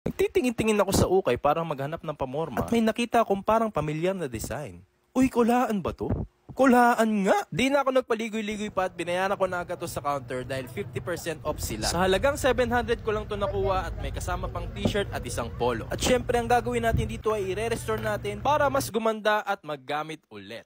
Nagtitingin-tingin ako sa ukay parang maghanap ng pamorma at may nakita akong parang pamilyar na design. Uy, kulaan ba to? Kulaan nga! Di na ako nagpaligoy-ligoy pa at binayaran ko na agad to sa counter dahil 50% off sila. Sa halagang 700 ko lang to nakuha at may kasama pang t-shirt at isang polo. At syempre ang gagawin natin dito ay i-restore natin para mas gumanda at maggamit ulit.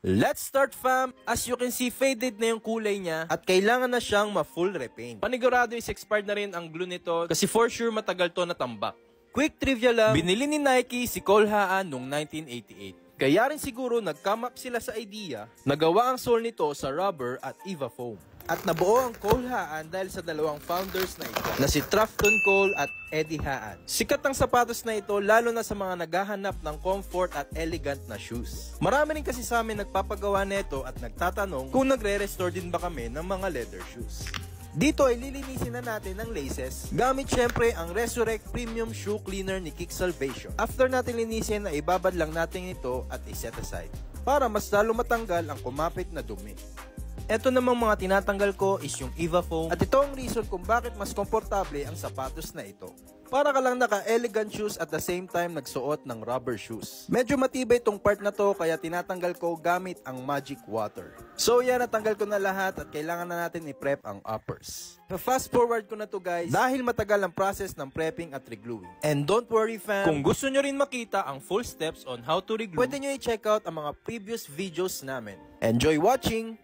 Let's start fam! As you can see, faded na yung kulay niya at kailangan na siyang ma-full repaint. Panigurado is expired na rin ang glue nito kasi for sure matagal to natambak. Quick trivia lang, binili ni Nike si Cole Haan noong 1988. Kaya rin siguro nag-come up sila sa idea, nagawa ang sole nito sa rubber at Eva foam. At nabuo ang Cole Haan dahil sa dalawang founders na ito, na si Trafton Cole at Eddie Haan. Sikat ang sapatos na ito lalo na sa mga naghahanap ng comfort at elegant na shoes. Marami rin kasi sa amin nagpapagawa nito at nagtatanong kung nagre-restore din ba kami ng mga leather shoes. Dito ay lilinisin na natin ang laces gamit syempre ang Resurrect Premium Shoe Cleaner ni Kick Salvation. After natin linisin ay ibabad lang natin ito at iset aside para mas lalo matanggal ang kumapit na dumi. Ito namang mga tinatanggal ko is yung Eva foam at ito ang reason kung bakit mas komportable ang sapatos na ito. Para ka lang naka-elegant shoes at the same time nagsuot ng rubber shoes. Medyo matibay itong part na to kaya tinatanggal ko gamit ang magic water. So yan, natanggal ko na lahat at kailangan na natin i-prep ang uppers. Fast forward ko na to guys dahil matagal ang process ng prepping at regluing. And don't worry fam, kung gusto nyo rin makita ang full steps on how to reglue, pwede nyo i-check out ang mga previous videos namin. Enjoy watching!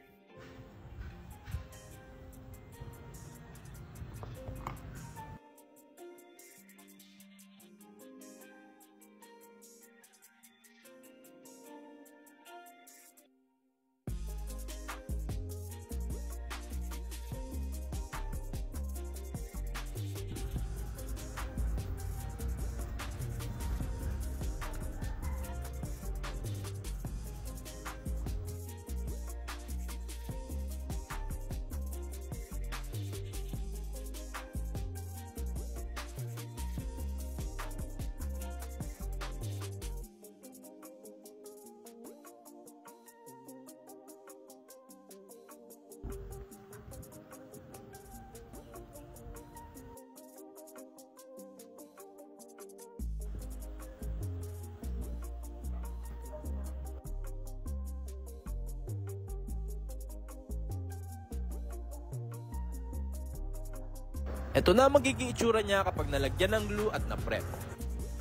Ito na magiging itsura niya kapag nalagyan ng glue at na-prep.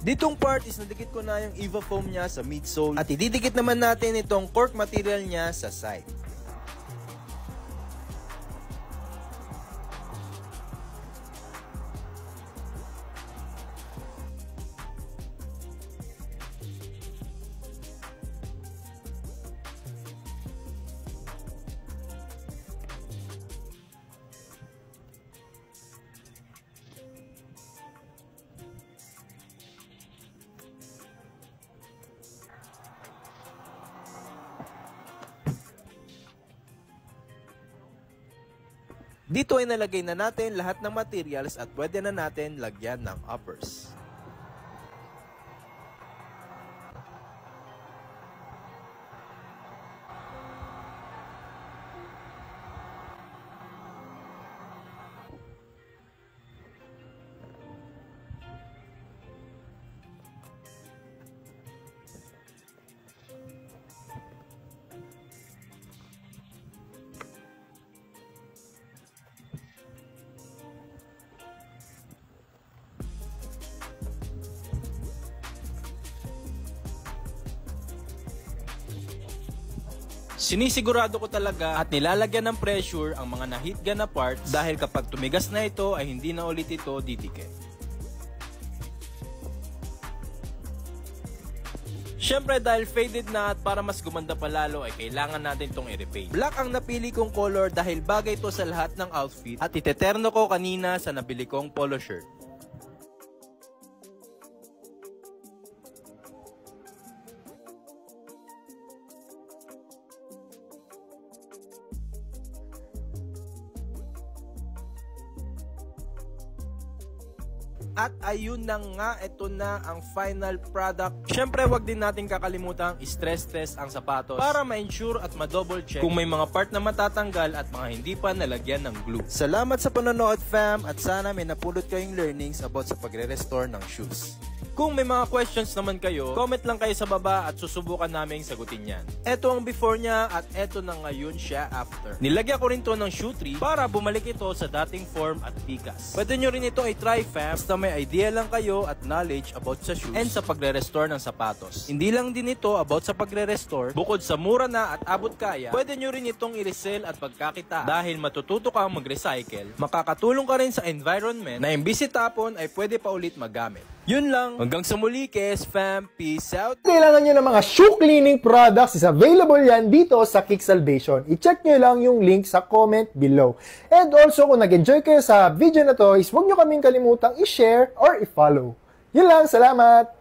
Ditong part is nadikit ko na yung Eva foam niya sa midsole at ididikit naman natin itong cork material niya sa side. Dito ay nalagay na natin lahat ng materials at pwede na natin lagyan ng uppers. Sinisigurado ko talaga at nilalagyan ng pressure ang mga na-heat gun na parts dahil kapag tumigas na ito ay hindi na ulit ito didikit. Syempre dahil faded na at para mas gumanda pa lalo ay kailangan natin itong i-repaint. Black ang napili kong color dahil bagay ito sa lahat ng outfit at iteterno ko kanina sa nabili kong polo shirt. At ayun na nga, ito na ang final product. Syempre, wag din natin kakalimutan i-stress test ang sapatos para ma-ensure at ma-double check kung may mga part na matatanggal at mga hindi pa nalagyan ng glue. Salamat sa panonood, fam, at sana may napulot kayong learnings about sa pagre-restore ng shoes. Kung may mga questions naman kayo, comment lang kayo sa baba at susubukan naming sagutin yan. Ito ang before niya at ito na ngayon siya after. Nilagyan ko rin to ng shoe tree para bumalik ito sa dating form at tikas. Pwede nyo rin ito i-try, fam, basta may idea lang kayo at knowledge about sa shoes and sa pagre-restore ng sapatos. Hindi lang din ito about sa pagre-restore, bukod sa mura na at abot kaya, pwede nyo rin itong i-resell at pagkakita dahil matututo kang mag-recycle, makakatulong ka rin sa environment na imbis itapon ay pwede pa ulit magamit. Yun lang. Hanggang sa muli, KS Fam. Peace out. Kailangan nyo ng mga shoe cleaning products. Is available yan dito sa Kick Salvation. I-check nyo lang yung link sa comment below. And also, kung nag-enjoy kayo sa video na to, is huwag nyo kaming kalimutang i-share or i-follow. Yun lang. Salamat!